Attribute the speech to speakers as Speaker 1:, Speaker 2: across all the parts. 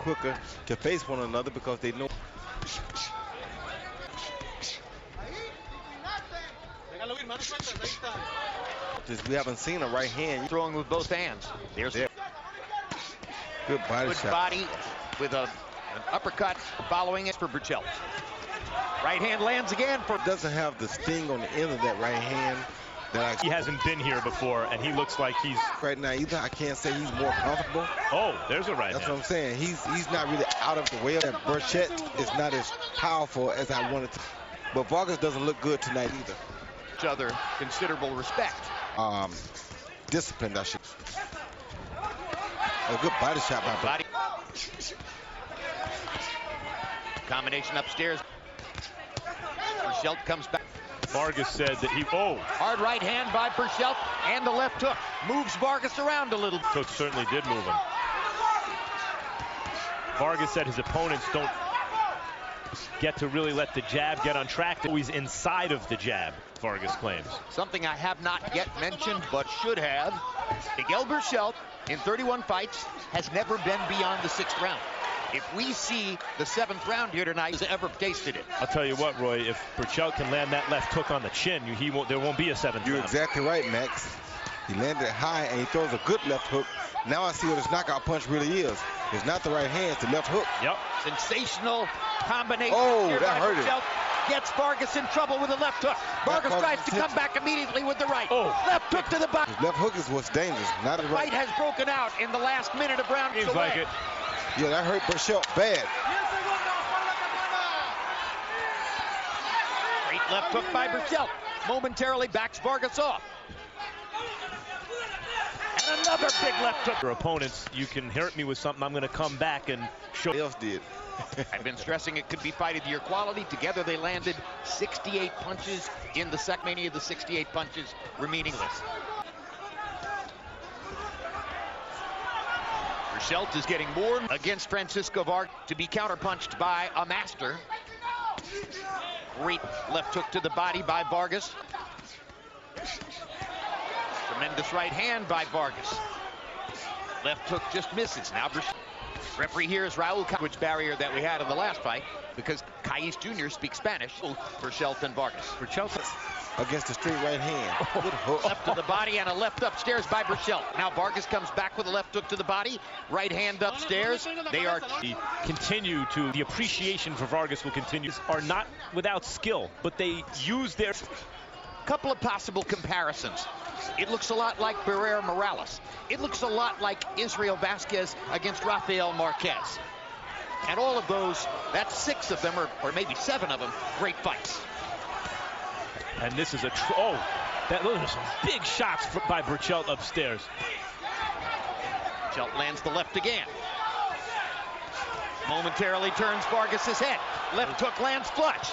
Speaker 1: quicker to face one another because they know. We haven't seen a right hand.
Speaker 2: Throwing with both hands. There's
Speaker 1: there. Good body
Speaker 2: good
Speaker 1: shot.
Speaker 2: Body with an uppercut following it for Berchelt. Right hand lands again for.
Speaker 1: Doesn't have the sting on the end of that right hand.
Speaker 3: He hasn't been here before, and he looks like he's
Speaker 1: right now either. I can't say he's more comfortable.
Speaker 3: Oh, there's a right
Speaker 1: That's
Speaker 3: hand.
Speaker 1: what I'm saying. He's not really out of the way. That Berchelt is not as powerful as I wanted to. But Vargas doesn't look good tonight either.
Speaker 2: Each other considerable respect.
Speaker 1: Disciplined, I should. A good body shot by
Speaker 2: body. Combination upstairs. Berchelt comes back.
Speaker 3: Vargas said that he,
Speaker 2: hard right hand by Berchelt, and the left hook moves Vargas around a little.
Speaker 3: So certainly did move him. Vargas said his opponents don't get to really let the jab get on track. Always inside of the jab, Vargas claims.
Speaker 2: Something I have not yet mentioned, but should have. Miguel Berchelt, in 31 fights, has never been beyond the 6th round. If we see the 7th round here tonight, has ever tasted it.
Speaker 3: I'll tell you what, Roy, if Berchelt can land that left hook on the chin, there won't be a 7th round.
Speaker 1: You're exactly right, Max. He landed it high, and he throws a good left hook. Now I see what his knockout punch really is. It's not the right hand, it's the left hook.
Speaker 3: Yep.
Speaker 2: Sensational combination.
Speaker 1: Oh, that hurt him.
Speaker 2: Gets Vargas in trouble with a left hook. Vargas tries to come back immediately with the right. Left hook to the body.
Speaker 1: His left hook is what's dangerous, not the right.
Speaker 2: Fight has broken out in the last minute of round 2.
Speaker 3: Seems like it.
Speaker 1: Yeah, that hurt Berchelt bad.
Speaker 2: Great left hook by Berchelt. Momentarily backs Vargas off. And another big left hook.
Speaker 3: Your opponents, you can hurt me with something, I'm going to come back and show.
Speaker 1: Else did.
Speaker 2: I've been stressing it could be fight of the year quality. Together they landed 68 punches in the second. Many of the 68 punches were meaningless. Berchelt is getting more against Francisco Vargas to be counterpunched by a master. Great left hook to the body by Vargas. Tremendous right hand by Vargas. Left hook just misses. Now referee here is Raul, which barrier that we had in the last fight, because Cais Jr. speaks Spanish. Berchelt and Vargas.
Speaker 1: Berchelt against the straight right hand. Good hook.
Speaker 2: Left to the body and a left upstairs by Berchelt. Now Vargas comes back with a left hook to the body. Right hand upstairs. They are
Speaker 3: continue to, the appreciation for Vargas will continue. Are not without skill, but they use their.
Speaker 2: Couple of possible comparisons. It looks a lot like Barrera Morales. It looks a lot like Israel Vazquez against Rafael Marquez. And all of those, that's 6 of them, or maybe 7 of them, great fights.
Speaker 3: And this is those are some big shots by Berchelt upstairs.
Speaker 2: Berchelt lands the left again. Momentarily turns Vargas's head. Left hook lands flush.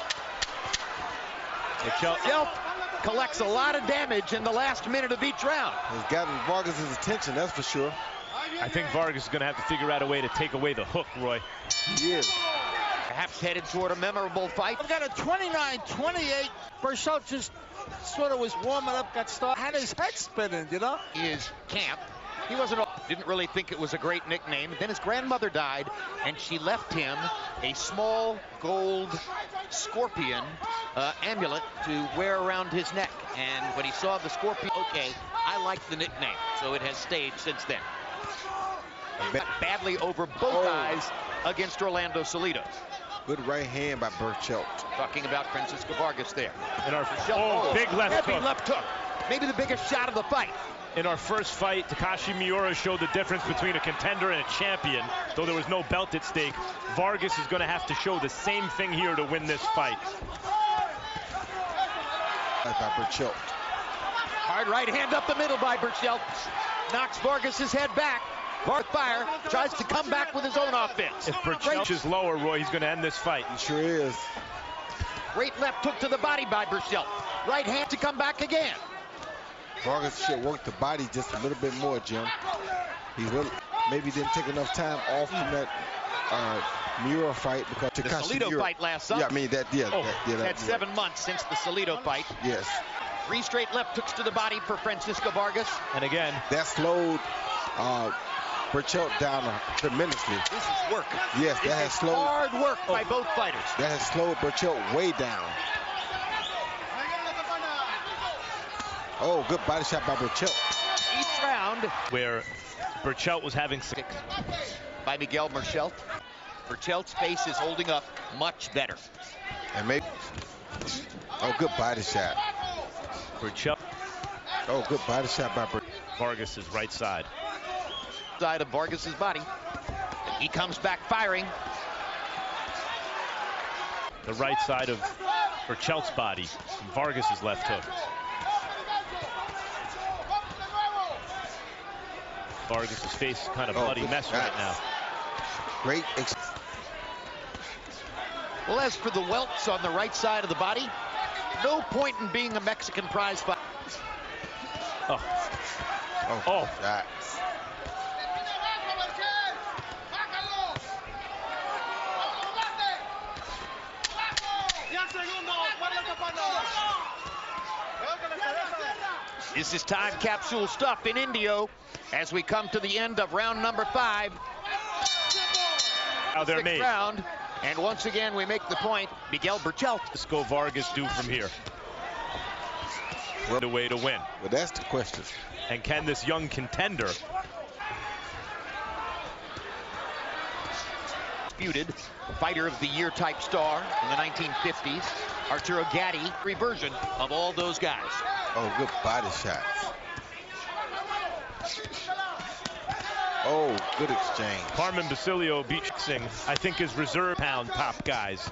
Speaker 2: Berchelt collects a lot of damage in the last minute of each round.
Speaker 1: He's gotten Vargas' attention, that's for sure.
Speaker 3: I think Vargas is going to have to figure out a way to take away the hook, Roy.
Speaker 1: He is.
Speaker 2: Perhaps headed toward a memorable fight.
Speaker 4: I've got a 29-28. Berchelt just sort of was warming up, got started, had his head spinning, you know?
Speaker 2: His camp. He didn't really think it was a great nickname. Then his grandmother died, and she left him a small gold scorpion amulet to wear around his neck. And when he saw the scorpion, okay, I like the nickname. So it has stayed since then. Badly over both eyes against Orlando Salido.
Speaker 1: Good right hand by Berchelt.
Speaker 2: Talking about Francisco Vargas there.
Speaker 3: In our big left hook.
Speaker 2: Left hook. Maybe the biggest shot of the fight.
Speaker 3: In our first fight, Takashi Miura showed the difference between a contender and a champion. Though there was no belt at stake, Vargas is going to have to show the same thing here to win this fight.
Speaker 1: By Berchelt.
Speaker 2: Hard right hand up the middle by Berchelt. Knocks Vargas's head back. Fire tries to come back with his own offense.
Speaker 3: If Berchelt is lower, Roy, he's going to end this fight.
Speaker 1: He sure is.
Speaker 2: Great left hook to the body by Berchelt. Right hand to come back again.
Speaker 1: Vargas should work the body just a little bit more, Jim. He maybe didn't take enough time off from that Miura fight because
Speaker 2: the Salido fight last summer.
Speaker 1: Yeah, I mean that. Yeah,
Speaker 2: had 7 months since the Salido fight.
Speaker 1: Yes.
Speaker 2: 3 straight left hooks to the body for Francisco Vargas.
Speaker 3: And again,
Speaker 1: that slowed Berchelt down tremendously.
Speaker 2: This is work.
Speaker 1: Yes, that has slowed.
Speaker 2: Hard work by both fighters.
Speaker 1: That has slowed Berchelt way down. Oh, good body shot by Berchelt.
Speaker 2: Each round
Speaker 3: Where Berchelt was having six.
Speaker 2: by Miguel Berchelt. Berchelt's face is holding up much better.
Speaker 1: And maybe. Oh, good body shot.
Speaker 3: Berchelt.
Speaker 1: Oh, good body shot by Berchelt.
Speaker 3: Vargas' right side.
Speaker 2: Side of Vargas's body. He comes back firing.
Speaker 3: The right side of Berchelt's body. And Vargas' left hook. Vargas' face is kind of bloody mess right now.
Speaker 1: Great.
Speaker 2: Well, as for the welts on the right side of the body, no point in being a Mexican prize fighter.
Speaker 3: Oh.
Speaker 1: Oh. Shot.
Speaker 2: This is time capsule stuff in Indio as we come to the end of round number 5.
Speaker 3: Now they're made.
Speaker 2: Round, and once again we make the point, Miguel Berchelt.
Speaker 3: Let's go Vargas do from here. The way to win.
Speaker 1: Well, that's the question.
Speaker 3: And can this young contender
Speaker 2: Disputed fighter of the year type star in the 1950s, Arturo Gatti, reversion of all those guys.
Speaker 1: Oh, good body shots. Oh, good exchange.
Speaker 3: Carmen Basilio beating, I think, his reserve pound top guys.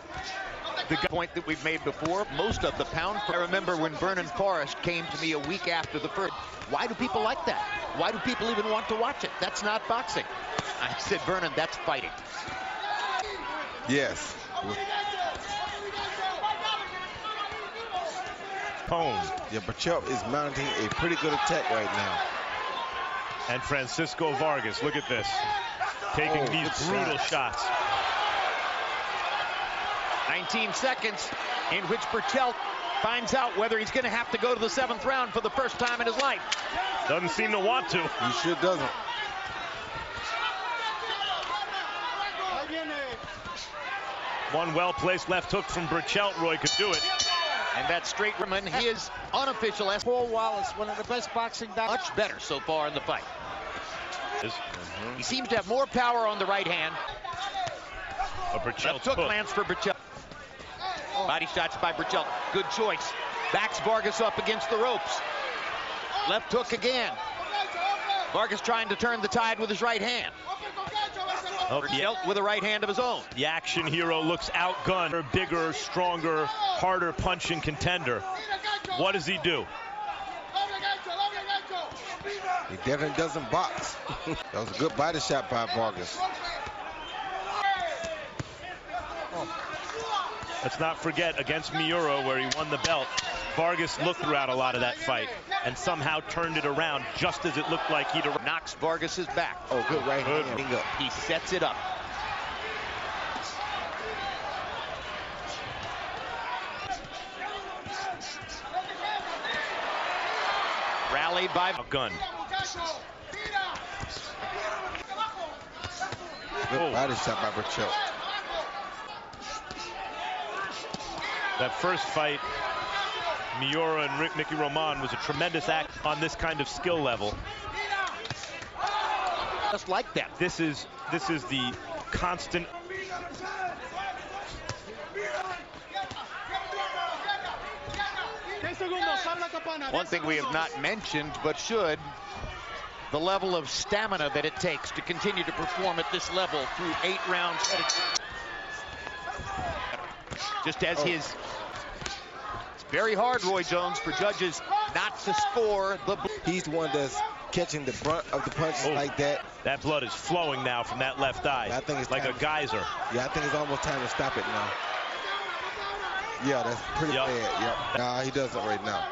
Speaker 2: The point that we've made before, most of the pound. I remember when Vernon Forrest came to me a week after the first. Why do people like that? Why do people even want to watch it? That's not boxing. I said, Vernon, that's fighting.
Speaker 1: Yes.
Speaker 3: Pone.
Speaker 1: Yeah, Berchelt is mounting a pretty good attack right now.
Speaker 3: And Francisco Vargas, look at this. Taking these brutal shots.
Speaker 2: 19 seconds in which Berchelt finds out whether he's going to have to go to the 7th round for the first time in his life.
Speaker 3: Doesn't seem to want to.
Speaker 1: He sure doesn't.
Speaker 3: One well-placed left hook from Berchelt. Roy could do it.
Speaker 2: And that straight woman, his unofficial.
Speaker 4: Paul Wallace, one of the best boxing guys.
Speaker 2: Much better so far in the fight. He seems to have more power on the right hand.
Speaker 3: Berchelt
Speaker 2: Hook lands for Berchelt. Body shots by Berchelt. Good choice. Backs Vargas up against the ropes. Left hook again. Vargas trying to turn the tide with his right hand. Berchelt with a right hand of his own.
Speaker 3: The action hero looks outgunned. Bigger, stronger, harder punching contender. What does he do?
Speaker 1: He definitely doesn't box. That was a good body shot by Vargas.
Speaker 3: Let's not forget, against Miura, where he won the belt, Vargas looked throughout a lot of that fight and somehow turned it around just as it looked like he'd
Speaker 2: knocks Vargas's back.
Speaker 1: Oh, good right hand.
Speaker 2: He sets it up. Rallied by
Speaker 3: gun.
Speaker 1: Good body shot by Berchelt.
Speaker 3: That first fight, Miura and Mickey Roman, was a tremendous act on this kind of skill level.
Speaker 2: Just like that.
Speaker 3: This is the constant.
Speaker 2: One thing we have not mentioned, but should, the level of stamina that it takes to continue to perform at this level through 8 rounds. Just as it's very hard, Roy Jones, for judges not to score the.
Speaker 1: He's the one that's catching the brunt of the punches like that.
Speaker 3: That blood is flowing now from that left eye.
Speaker 1: I think it's
Speaker 3: like a geyser.
Speaker 1: Yeah, I think it's almost time to stop it now. Yeah, that's pretty bad. Yep. Nah, he doesn't right now.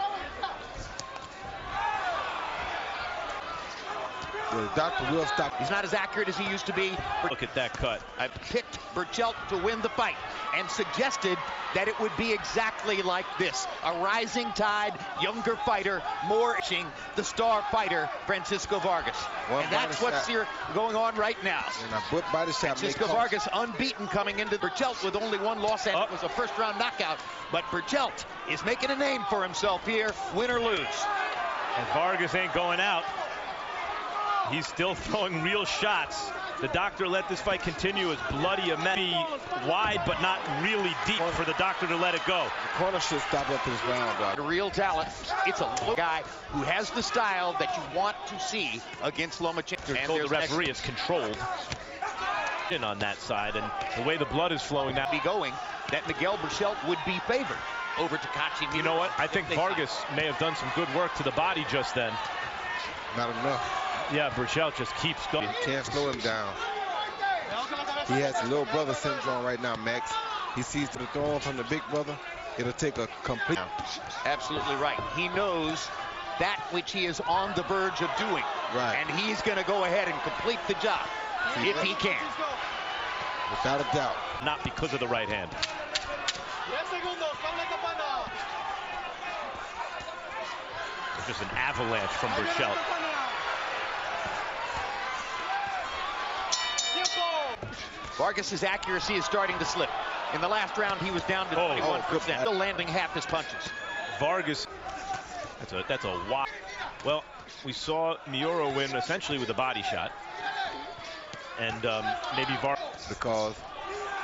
Speaker 1: The doctor will stop.
Speaker 2: He's not as accurate as he used to be.
Speaker 3: Look at that cut.
Speaker 2: I picked Berchelt to win the fight and suggested that it would be exactly like this. A rising tide, younger fighter, more itching, the star fighter, Francisco Vargas. And that's what's here going on right now.
Speaker 1: And a good body shot.
Speaker 2: Francisco Vargas unbeaten coming into Berchelt with only one loss, and it was a first-round knockout. But Berchelt is making a name for himself here, win or lose.
Speaker 3: And Vargas ain't going out. He's still throwing real shots. The doctor let this fight continue as bloody a mess. Wide, but not really deep for the doctor to let it go.
Speaker 1: The corner should stop up this round, dog.
Speaker 2: Real talent. It's a guy who has the style that you want to see against Lomachenko.
Speaker 3: And the referee is controlled in on that side, and the way the blood is flowing now.
Speaker 2: Be going that Miguel Berchelt would be favored over Takashi.
Speaker 3: You know what? I think Vargas may have done some good work to the body just then.
Speaker 1: Not enough.
Speaker 3: Yeah, Berchelt just keeps going.
Speaker 1: You can't slow him down. He has little brother syndrome right now, Max. He sees the throwing from the big brother. It'll take a complete.
Speaker 2: Absolutely right. He knows that which he is on the verge of doing.
Speaker 1: Right.
Speaker 2: And he's going to go ahead and complete the job if he can.
Speaker 1: Without a doubt.
Speaker 3: Not because of the right hand. Just an avalanche from Berchelt.
Speaker 2: Vargas's accuracy is starting to slip. In the last round, he was down to 21%. Still landing half his punches.
Speaker 3: Vargas, that's a wide. Well, we saw Miura win essentially with a body shot. And maybe Vargas.
Speaker 1: Because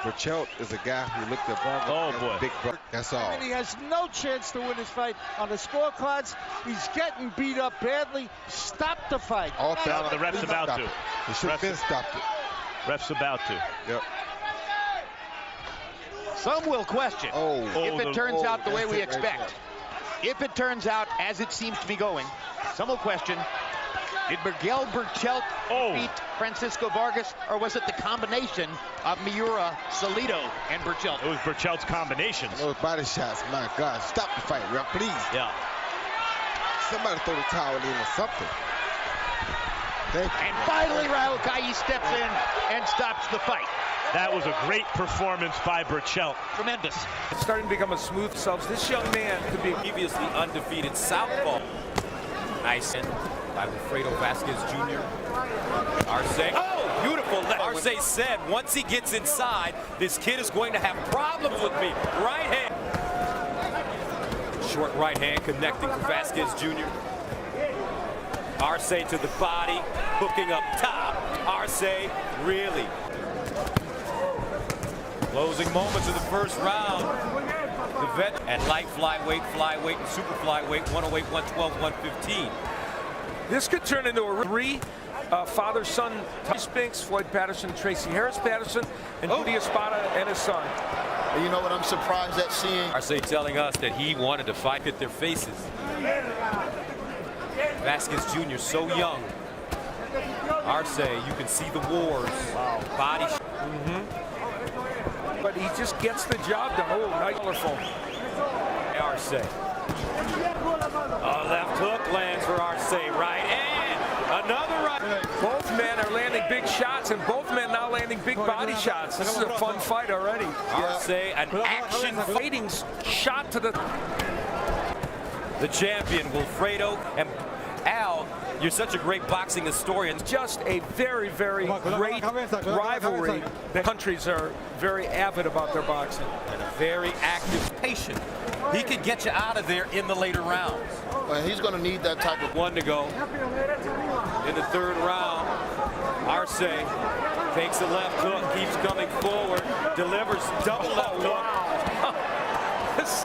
Speaker 1: Berchelt is a guy who looked at Vargas.
Speaker 3: Oh, boy.
Speaker 1: Big brother. That's all.
Speaker 4: And he has no chance to win this fight. On the scorecards, he's getting beat up badly. Stop the fight.
Speaker 1: All
Speaker 3: the ref's about to.
Speaker 1: He should have been stopped it.
Speaker 3: Ref's about to.
Speaker 1: Yep.
Speaker 2: Some will question if it turns out the way we expect. If it turns out as it seems to be going, some will question, did Miguel Berchelt beat Francisco Vargas, or was it the combination of Miura, Salido, and Berchelt?
Speaker 3: It was Berchelt's combinations.
Speaker 1: Those body shots, my God. Stop the fight, ref, please.
Speaker 3: Yeah.
Speaker 1: Somebody throw the towel in or something.
Speaker 2: And finally, Raul Kai steps in and stops the fight.
Speaker 3: That was a great performance by Berchelt.
Speaker 2: Tremendous.
Speaker 5: It's starting to become a smooth self. This young man could be
Speaker 6: previously undefeated southpaw. Nice hit by Wilfredo Vazquez Jr. Arce. Oh, beautiful. Arce said once he gets inside, this kid is going to have problems with me. Right hand. Short right hand connecting to Vazquez Jr. Arce to the body, hooking up top. Arce really. Closing moments of the first round. The vet at light flyweight, and super flyweight, 108, 112, 115.
Speaker 5: This could turn into a father-son. Spinks, Floyd Patterson, Tracy Harris Patterson, and Judy Espada and his son.
Speaker 7: And you know what I'm surprised at seeing?
Speaker 6: Arce telling us that he wanted to fight at their faces. Vazquez Jr. so young. Arce, you can see the wars. Wow. Body.
Speaker 5: But he just gets the job done. Oh, nice colorful.
Speaker 6: Arce. A left hook lands for Arce. Right hand. Another right.
Speaker 5: Both men are landing big shots, and both men now landing big body shots. This is a fun fight already.
Speaker 6: Arce, an action
Speaker 5: fighting shot to the
Speaker 6: champion, Wilfredo. And Al, you're such a great boxing historian.
Speaker 5: Just a very, very great rivalry. The countries are very avid about their boxing.
Speaker 6: And a very active patient. He could get you out of there in the later rounds.
Speaker 7: Well, he's going to need that type of
Speaker 6: one to go. In the third round, Arce takes a left hook, keeps coming forward, delivers double left hook.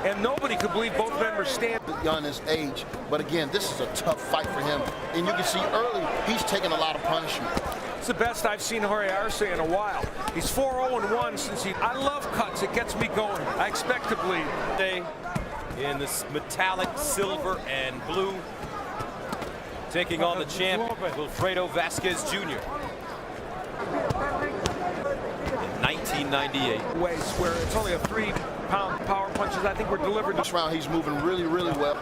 Speaker 5: And nobody could believe both men were standing.
Speaker 7: Young his age, but again, this is a tough fight for him. And you can see early, he's taking a lot of punishment.
Speaker 5: It's the best I've seen Jorge Arce in a while. He's 4-0-1 since I love cuts. It gets me going. I expect to bleed.
Speaker 6: In this metallic silver and blue, taking on the champion, Wilfredo Vazquez Jr. In 1998.
Speaker 5: Ways where it's only a 3-pound power punches. I think we're delivered.
Speaker 7: This round, he's moving really, really well.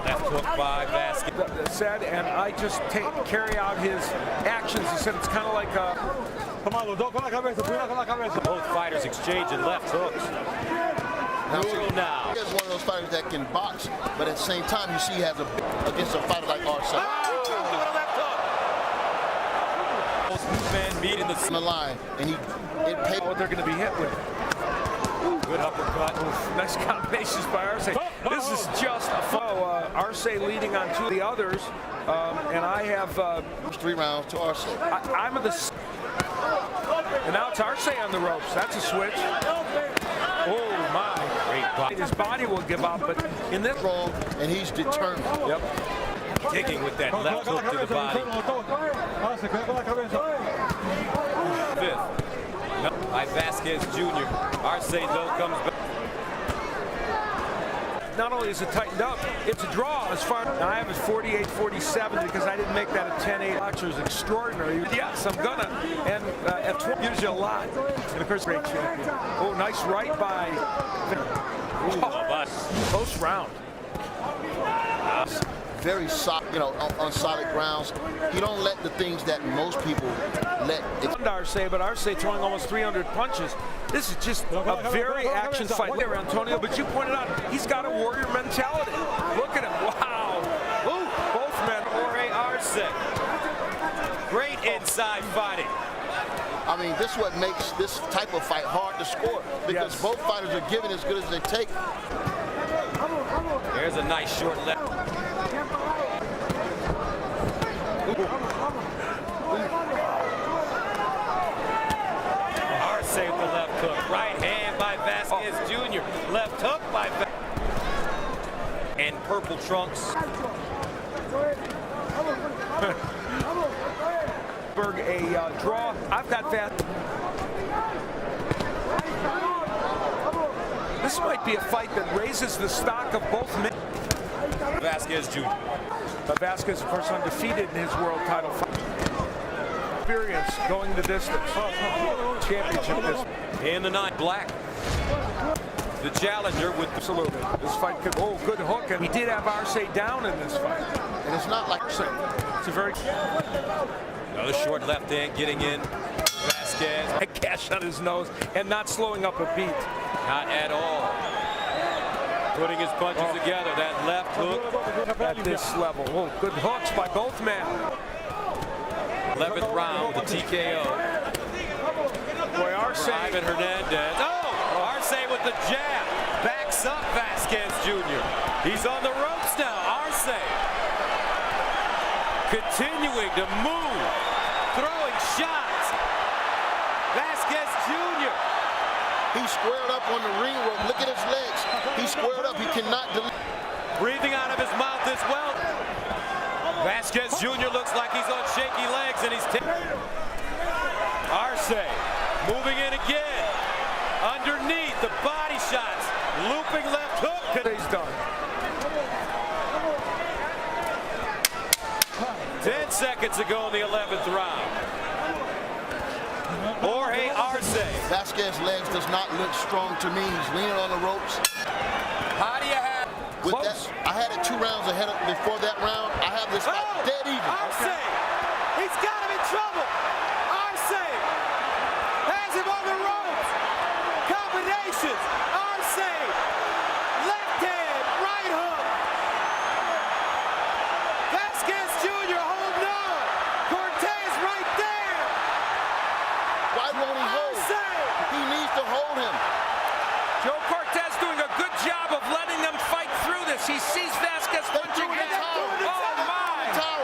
Speaker 6: Left hook by Vazquez.
Speaker 5: Said, and I just carry out his actions. He said it's kind of like
Speaker 6: Both fighters exchanging left hooks. Now.
Speaker 7: He's one of those fighters that can box, but at the same time, you see he has against a fighter like Arce.
Speaker 6: Man meet in the
Speaker 7: line, and it paid
Speaker 5: what they're going to be hit with.
Speaker 6: Good uppercut.
Speaker 5: Nice combinations by Arce. This is just a fun. Arce leading on 2 of the others, and I have
Speaker 7: 3 rounds to Arce.
Speaker 5: I'm of the. And now it's Arce on the ropes. That's a switch. Oh my! Great. His body will give up, but in this
Speaker 7: wrong, and he's determined.
Speaker 5: Yep.
Speaker 6: Kicking with that left hook to the body. Fifth. By Vazquez Jr. Arce, though, comes back.
Speaker 5: Not only is it tightened up, it's a draw as far as I have is 48-47 because I didn't make that a 10-8. Boxer is extraordinary. Yes, I'm gonna. And at 20 gives you a lot. And of course, great champion. Oh, nice right by. Close round.
Speaker 7: Very soft, on solid grounds. You don't let the things that most people let.
Speaker 5: Arce, but Arce throwing almost 300 punches. This is just a very action fight there, Antonio. But you pointed out he's got a warrior mentality. Look at him! Wow! Ooh, both men.
Speaker 6: Jorge Arce. Great inside fighting.
Speaker 7: I mean, this is what makes this type of fight hard to score because both fighters are giving as good as they take.
Speaker 6: There's a nice short left. Arce with the left hook. Right hand by Vazquez Jr. Left hook by Vazquez. And purple trunks.
Speaker 5: A draw. I've got that. This might be a fight that raises the stock of both men.
Speaker 6: Vazquez Jr.
Speaker 5: Vazquez, of course, undefeated in his world title fight. Experience going the distance. Championship.
Speaker 6: In the night, black. The challenger with
Speaker 5: absolutely. This fight could. Oh, good hook, and he did have Arce down in this fight.
Speaker 7: And it's not like
Speaker 5: Arce. It's a very.
Speaker 6: Another short left hand getting in. Vazquez.
Speaker 5: A gash on his nose and not slowing up a beat.
Speaker 6: Not at all. Putting his punches together. That left hook.
Speaker 5: At this level. Oh, good hooks by both men.
Speaker 6: 11th round, the TKO.
Speaker 5: Boy, Arce.
Speaker 6: Ivan Hernandez. Oh! Arce with the jab. Backs up Vazquez Jr. He's on the ropes now. Arce. Continuing to move. Throwing shots. Vazquez Jr.
Speaker 7: He's squared up on the ring rope. Look at his legs. He's squared up. He cannot delete.
Speaker 6: Breathing out of his mouth as well. Vazquez Jr. looks like he's on shaky legs, and he's Arce moving in again. Underneath the body shots. Looping left hook.
Speaker 5: He's done.
Speaker 6: 10 seconds ago in the 11th round. Jorge Arce.
Speaker 7: Vazquez's legs does not look strong to me. He's leaning on the ropes.
Speaker 6: How do you have?
Speaker 7: With that, I had it 2 rounds ahead of before that round. I have this fight dead even.
Speaker 6: Arce! He's got him in trouble! Arce has him on the ropes! Combinations! Arce! Left hand, right hook! Vazquez Jr. holding on! Cortez right there!
Speaker 7: Why won't he hold? He needs to hold him.
Speaker 5: Joe Cortez doing a good job of letting them fight through this. He sees Vazquez punching back. Oh, my!
Speaker 6: No!